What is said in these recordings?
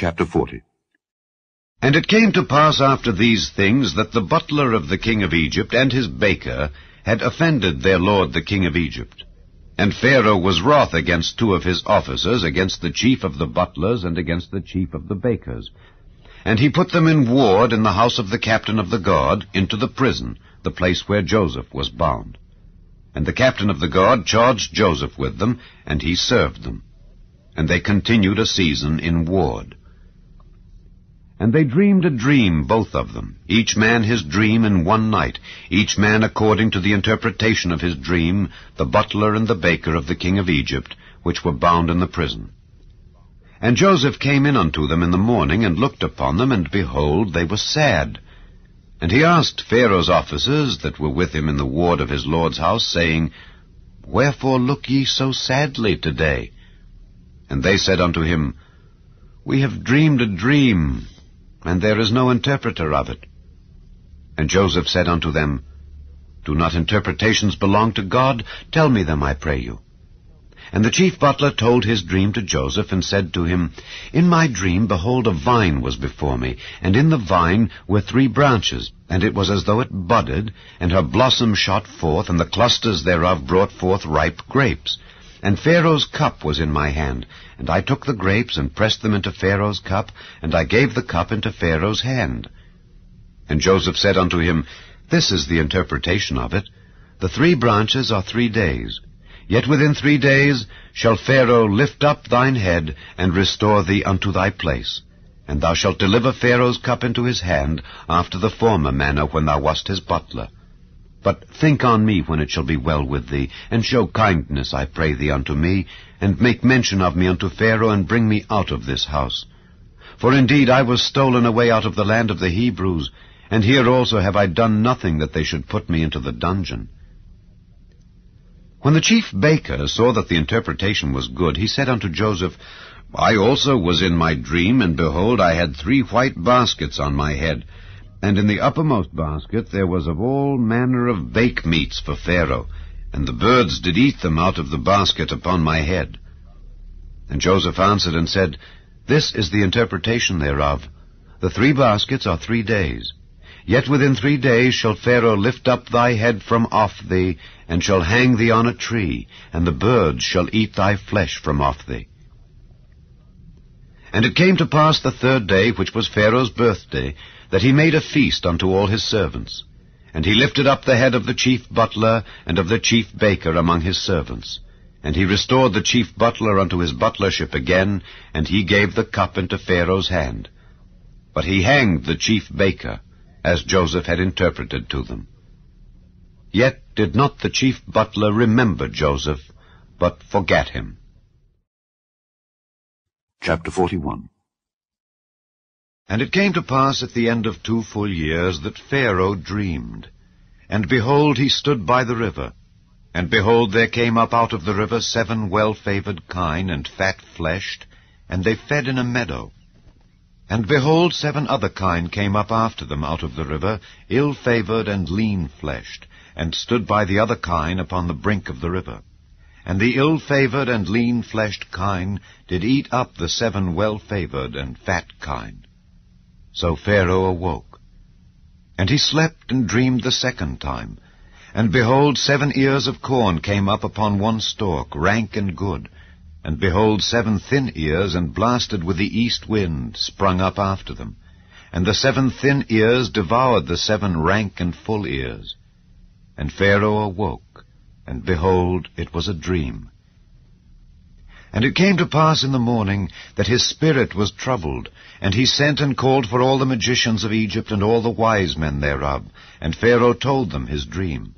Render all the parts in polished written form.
Chapter 40. And it came to pass after these things that the butler of the king of Egypt and his baker had offended their lord the king of Egypt. And Pharaoh was wroth against two of his officers, against the chief of the butlers and against the chief of the bakers. And he put them in ward in the house of the captain of the guard, into the prison, the place where Joseph was bound. And the captain of the guard charged Joseph with them, and he served them. And they continued a season in ward. And they dreamed a dream, both of them, each man his dream in one night, each man according to the interpretation of his dream, the butler and the baker of the king of Egypt, which were bound in the prison. And Joseph came in unto them in the morning, and looked upon them, and behold, they were sad. And he asked Pharaoh's officers that were with him in the ward of his lord's house, saying, Wherefore look ye so sadly today? And they said unto him, We have dreamed a dream, and there is no interpreter of it. And Joseph said unto them, Do not interpretations belong to God? Tell me them, I pray you. And the chief butler told his dream to Joseph, and said to him, In my dream, behold, a vine was before me, and in the vine were 3 branches, and it was as though it budded, and her blossom shot forth, and the clusters thereof brought forth ripe grapes. And Pharaoh's cup was in my hand, and I took the grapes, and pressed them into Pharaoh's cup, and I gave the cup into Pharaoh's hand. And Joseph said unto him, This is the interpretation of it. The 3 branches are 3 days. Yet within 3 days shall Pharaoh lift up thine head, and restore thee unto thy place. And thou shalt deliver Pharaoh's cup into his hand, after the former manner when thou wast his butler. But think on me when it shall be well with thee, and show kindness, I pray thee, unto me, and make mention of me unto Pharaoh, and bring me out of this house. For indeed I was stolen away out of the land of the Hebrews, and here also have I done nothing that they should put me into the dungeon. When the chief baker saw that the interpretation was good, he said unto Joseph, I also was in my dream, and behold, I had 3 white baskets on my head. And in the uppermost basket there was of all manner of bake meats for Pharaoh, and the birds did eat them out of the basket upon my head. And Joseph answered and said, This is the interpretation thereof. The 3 baskets are 3 days. Yet within 3 days shall Pharaoh lift up thy head from off thee, and shall hang thee on a tree, and the birds shall eat thy flesh from off thee. And it came to pass the 3rd day, which was Pharaoh's birthday, that he made a feast unto all his servants. And he lifted up the head of the chief butler and of the chief baker among his servants. And he restored the chief butler unto his butlership again, and he gave the cup into Pharaoh's hand. But he hanged the chief baker, as Joseph had interpreted to them. Yet did not the chief butler remember Joseph, but forgat him. Chapter 41. And it came to pass at the end of 2 full years that Pharaoh dreamed. And behold, he stood by the river. And behold, there came up out of the river 7 well-favored kine and fat-fleshed, and they fed in a meadow. And behold, 7 other kine came up after them out of the river, ill-favored and lean-fleshed, and stood by the other kine upon the brink of the river. And the ill-favored and lean-fleshed kine did eat up the 7 well-favored and fat kine. So Pharaoh awoke. And he slept and dreamed the 2nd time. And behold, 7 ears of corn came up upon one stalk, rank and good. And behold, 7 thin ears, and blasted with the east wind, sprung up after them. And the 7 thin ears devoured the 7 rank and full ears. And Pharaoh awoke, and behold, it was a dream. And it came to pass in the morning that his spirit was troubled, and he sent and called for all the magicians of Egypt and all the wise men thereof. And Pharaoh told them his dream.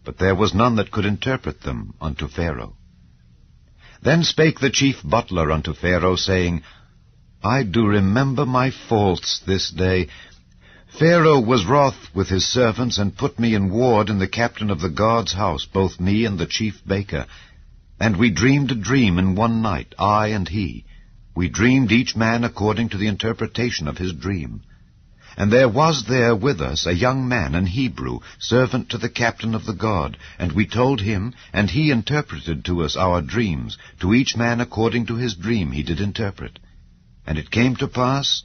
But there was none that could interpret them unto Pharaoh. Then spake the chief butler unto Pharaoh, saying, I do remember my faults this day. Pharaoh was wroth with his servants, and put me in ward in the captain of the guard's house, both me and the chief baker. And we dreamed a dream in one night, I and he. We dreamed each man according to the interpretation of his dream. And there was there with us a young man, an Hebrew, servant to the captain of the guard. And we told him, and he interpreted to us our dreams. To each man according to his dream he did interpret. And it came to pass,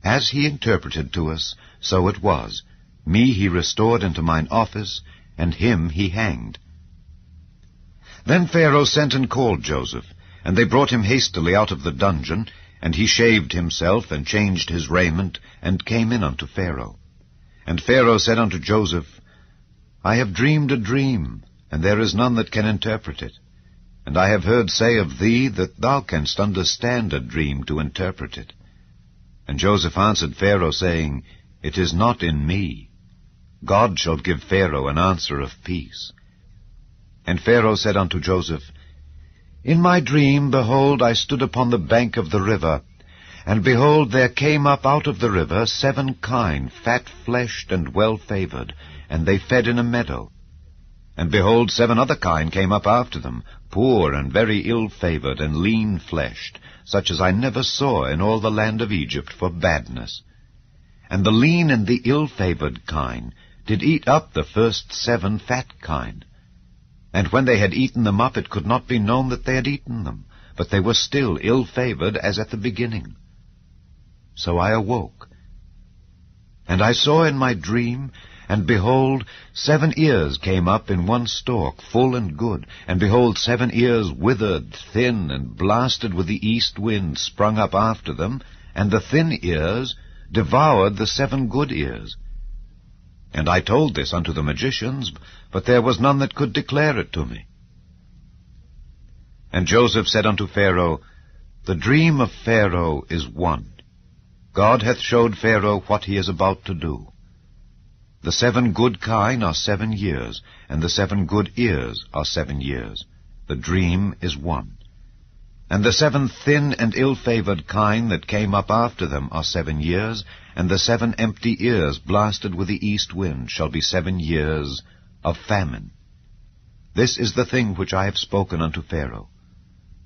as he interpreted to us, so it was. Me he restored into mine office, and him he hanged. Then Pharaoh sent and called Joseph, and they brought him hastily out of the dungeon, and he shaved himself, and changed his raiment, and came in unto Pharaoh. And Pharaoh said unto Joseph, I have dreamed a dream, and there is none that can interpret it. And I have heard say of thee that thou canst understand a dream to interpret it. And Joseph answered Pharaoh, saying, It is not in me. God shall give Pharaoh an answer of peace. And Pharaoh said unto Joseph, In my dream, behold, I stood upon the bank of the river, and behold, there came up out of the river 7 kine, fat-fleshed and well-favored, and they fed in a meadow. And behold, 7 other kine came up after them, poor and very ill-favored and lean-fleshed, such as I never saw in all the land of Egypt for badness. And the lean and the ill-favored kine did eat up the first 7 fat kine. And when they had eaten them up, it could not be known that they had eaten them, but they were still ill-favored as at the beginning. So I awoke, and I saw in my dream, and behold, 7 ears came up in one stalk, full and good, and behold, 7 ears withered, thin, and blasted with the east wind sprung up after them, and the thin ears devoured the 7 good ears. And I told this unto the magicians, but there was none that could declare it to me. And Joseph said unto Pharaoh, The dream of Pharaoh is one. God hath showed Pharaoh what he is about to do. The 7 good kine are 7 years, and the 7 good ears are 7 years. The dream is one. And the 7 thin and ill-favored kine that came up after them are 7 years, and the 7 empty ears blasted with the east wind shall be 7 years of famine. This is the thing which I have spoken unto Pharaoh.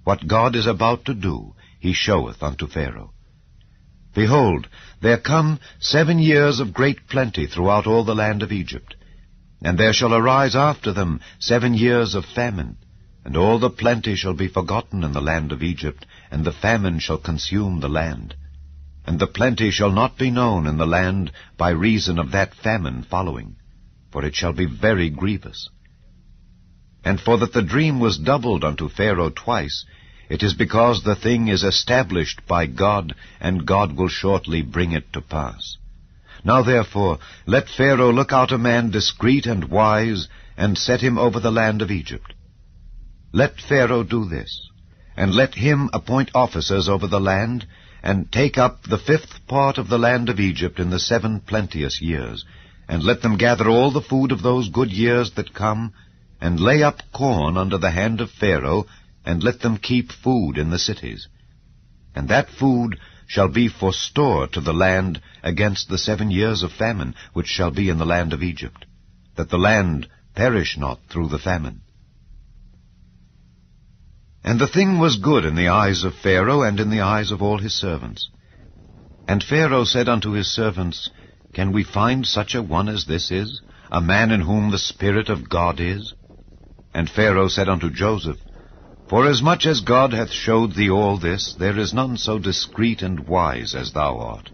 What God is about to do, he showeth unto Pharaoh. Behold, there come 7 years of great plenty throughout all the land of Egypt, and there shall arise after them 7 years of famine, and all the plenty shall be forgotten in the land of Egypt, and the famine shall consume the land. And the plenty shall not be known in the land by reason of that famine following, for it shall be very grievous. And for that the dream was doubled unto Pharaoh twice, it is because the thing is established by God, and God will shortly bring it to pass. Now therefore, let Pharaoh look out a man discreet and wise, and set him over the land of Egypt. Let Pharaoh do this, and let him appoint officers over the land, and take up the 5th part of the land of Egypt in the 7 plenteous years, and let them gather all the food of those good years that come, and lay up corn under the hand of Pharaoh, and let them keep food in the cities. And that food shall be for store to the land against the 7 years of famine, which shall be in the land of Egypt, that the land perish not through the famine. And the thing was good in the eyes of Pharaoh, and in the eyes of all his servants. And Pharaoh said unto his servants, Can we find such a one as this is, a man in whom the Spirit of God is? And Pharaoh said unto Joseph, Forasmuch as God hath showed thee all this, there is none so discreet and wise as thou art.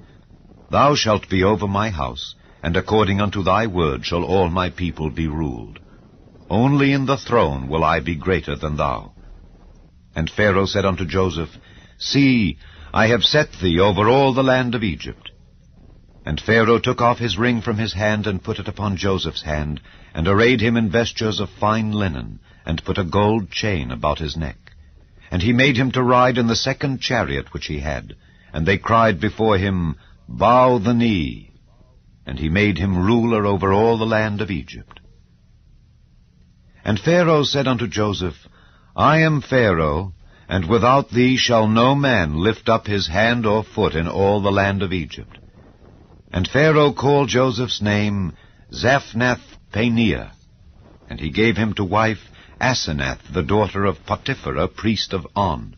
Thou shalt be over my house, and according unto thy word shall all my people be ruled. Only in the throne will I be greater than thou. And Pharaoh said unto Joseph, See, I have set thee over all the land of Egypt. And Pharaoh took off his ring from his hand, and put it upon Joseph's hand, and arrayed him in vestures of fine linen, and put a gold chain about his neck. And he made him to ride in the 2nd chariot which he had. And they cried before him, Bow the knee. And he made him ruler over all the land of Egypt. And Pharaoh said unto Joseph, I am Pharaoh, and without thee shall no man lift up his hand or foot in all the land of Egypt. And Pharaoh called Joseph's name Zaphnath-Paneah, and he gave him to wife Asenath, the daughter of Potiphera, priest of On.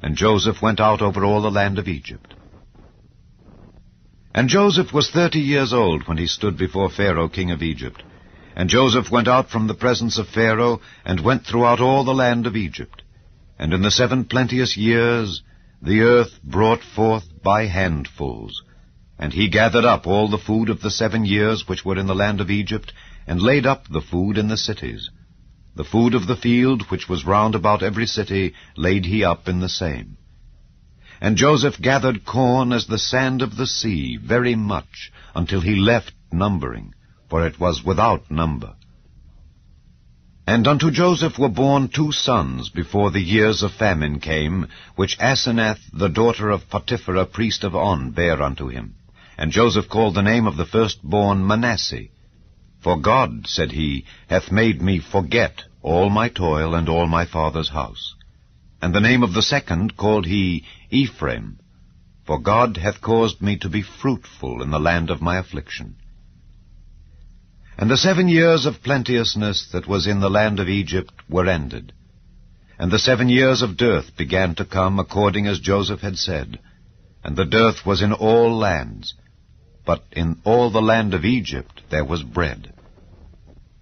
And Joseph went out over all the land of Egypt. And Joseph was 30 years old when he stood before Pharaoh king of Egypt. And Joseph went out from the presence of Pharaoh, and went throughout all the land of Egypt. And in the 7 plenteous years the earth brought forth by handfuls. And he gathered up all the food of the 7 years which were in the land of Egypt, and laid up the food in the cities. The food of the field, which was round about every city, laid he up in the same. And Joseph gathered corn as the sand of the sea, very much, until he left numbering, for it was without number. And unto Joseph were born 2 sons before the years of famine came, which Asenath, the daughter of Potipherah, priest of On, bare unto him. And Joseph called the name of the firstborn Manasseh. For God, said he, hath made me forget all my toil and all my father's house. And the name of the second called he Ephraim, for God hath caused me to be fruitful in the land of my affliction. And the 7 years of plenteousness that was in the land of Egypt were ended. And the 7 years of dearth began to come, according as Joseph had said. And the dearth was in all lands, but in all the land of Egypt there was bread.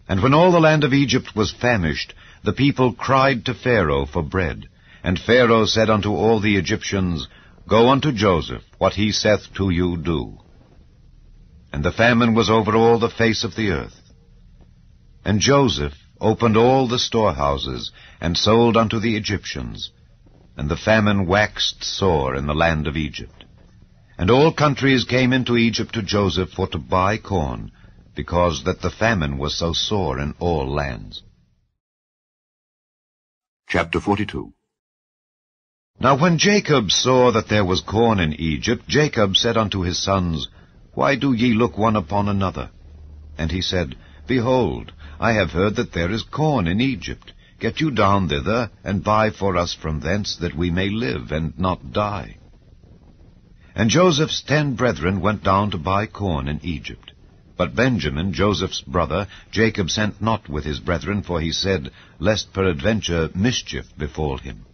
And when all the land of Egypt was famished, the people cried to Pharaoh for bread. And Pharaoh said unto all the Egyptians, Go unto Joseph, what he saith to you do. And the famine was over all the face of the earth. And Joseph opened all the storehouses, and sold unto the Egyptians. And the famine waxed sore in the land of Egypt. And all countries came into Egypt to Joseph for to buy corn, because that the famine was so sore in all lands. Chapter 42. Now when Jacob saw that there was corn in Egypt, Jacob said unto his sons, Why do ye look one upon another? And he said, Behold, I have heard that there is corn in Egypt. Get you down thither, and buy for us from thence, that we may live, and not die. And Joseph's 10 brethren went down to buy corn in Egypt. But Benjamin, Joseph's brother, Jacob sent not with his brethren, for he said, Lest peradventure mischief befall him.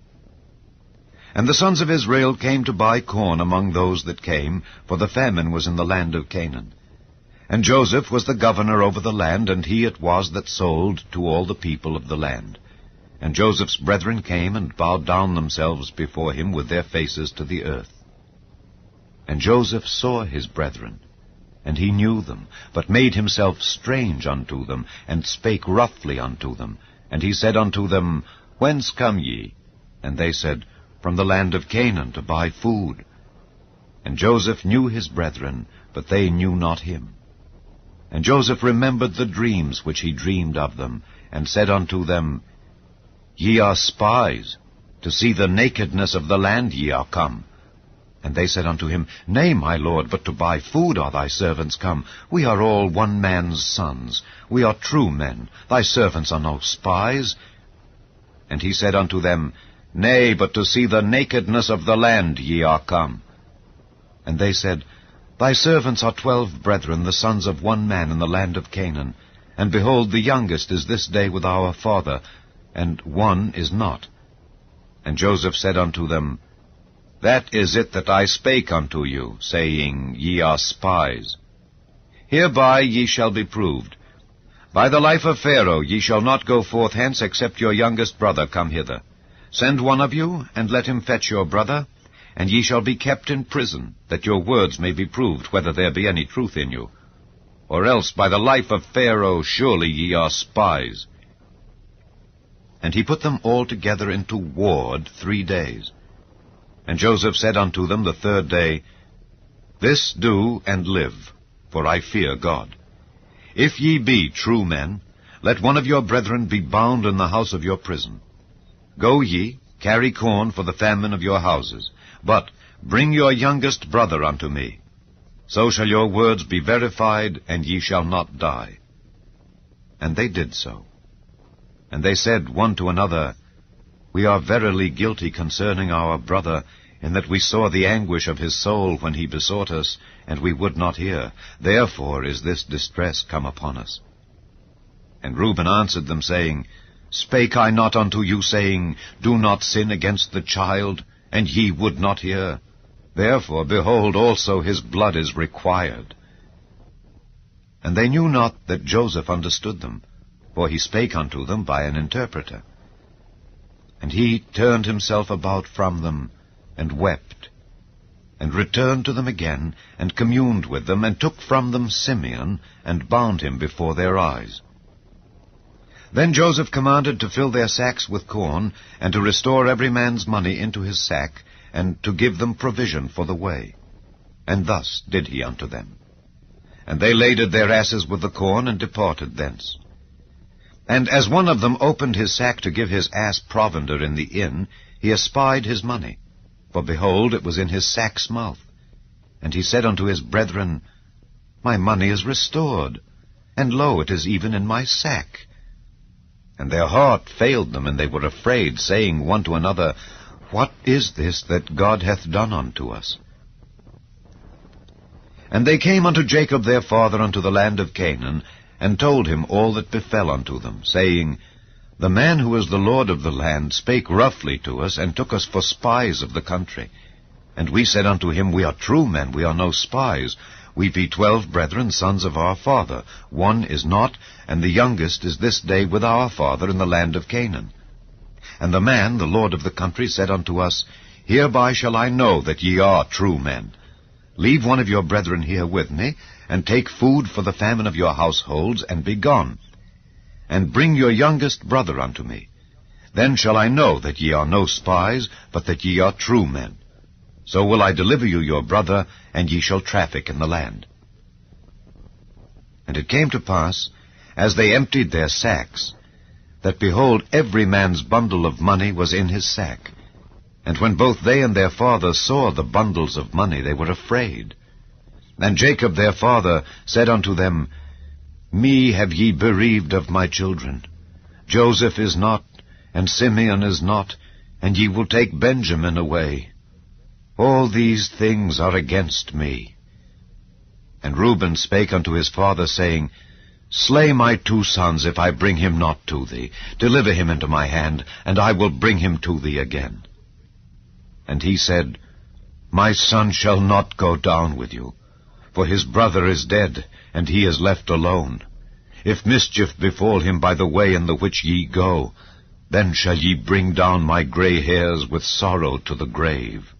And the sons of Israel came to buy corn among those that came, for the famine was in the land of Canaan. And Joseph was the governor over the land, and he it was that sold to all the people of the land. And Joseph's brethren came and bowed down themselves before him with their faces to the earth. And Joseph saw his brethren, and he knew them, but made himself strange unto them, and spake roughly unto them. And he said unto them, Whence come ye? And they said, From the land of Canaan, to buy food. And Joseph knew his brethren, but they knew not him. And Joseph remembered the dreams which he dreamed of them, and said unto them, Ye are spies, to see the nakedness of the land ye are come. And they said unto him, Nay, my lord, but to buy food are thy servants come. We are all one man's sons. We are true men. Thy servants are no spies. And he said unto them, Nay, but to see the nakedness of the land ye are come. And they said, Thy servants are 12 brethren, the sons of one man in the land of Canaan. And behold, the youngest is this day with our father, and one is not. And Joseph said unto them, That is it that I spake unto you, saying, Ye are spies. Hereby ye shall be proved. By the life of Pharaoh ye shall not go forth hence, except your youngest brother come hither. Send one of you, and let him fetch your brother, and ye shall be kept in prison, that your words may be proved, whether there be any truth in you. Or else by the life of Pharaoh surely ye are spies. And he put them all together into ward 3 days. And Joseph said unto them the 3rd day, This do and live, for I fear God. If ye be true men, let one of your brethren be bound in the house of your prison. Go ye, carry corn for the famine of your houses, but bring your youngest brother unto me. So shall your words be verified, and ye shall not die. And they did so. And they said one to another, We are verily guilty concerning our brother, in that we saw the anguish of his soul when he besought us, and we would not hear. Therefore is this distress come upon us. And Reuben answered them, saying, Spake I not unto you, saying, Do not sin against the child, and ye would not hear? Therefore, behold, also his blood is required. And they knew not that Joseph understood them, for he spake unto them by an interpreter. And he turned himself about from them, and wept, and returned to them again, and communed with them, and took from them Simeon, and bound him before their eyes. Then Joseph commanded to fill their sacks with corn, and to restore every man's money into his sack, and to give them provision for the way. And thus did he unto them. And they laded their asses with the corn, and departed thence. And as one of them opened his sack to give his ass provender in the inn, he espied his money. For behold, it was in his sack's mouth. And he said unto his brethren, My money is restored, and lo, it is even in my sack. And their heart failed them, and they were afraid, saying one to another, What is this that God hath done unto us? And they came unto Jacob their father unto the land of Canaan, and told him all that befell unto them, saying, The man who is the Lord of the land spake roughly to us, and took us for spies of the country. And we said unto him, We are true men, we are no spies. We be 12 brethren, sons of our father. One is not, and the youngest is this day with our father in the land of Canaan. And the man, the lord of the country, said unto us, Hereby shall I know that ye are true men. Leave one of your brethren here with me, and take food for the famine of your households, and be gone. And bring your youngest brother unto me. Then shall I know that ye are no spies, but that ye are true men. So will I deliver you your brother, and ye shall traffic in the land. And it came to pass, as they emptied their sacks, that behold, every man's bundle of money was in his sack. And when both they and their father saw the bundles of money, they were afraid. And Jacob their father said unto them, Me have ye bereaved of my children. Joseph is not, and Simeon is not, and ye will take Benjamin away. All these things are against me. And Reuben spake unto his father, saying, Slay my 2 sons, if I bring him not to thee. Deliver him into my hand, and I will bring him to thee again. And he said, My son shall not go down with you, for his brother is dead, and he is left alone. If mischief befall him by the way in the which ye go, then shall ye bring down my gray hairs with sorrow to the grave.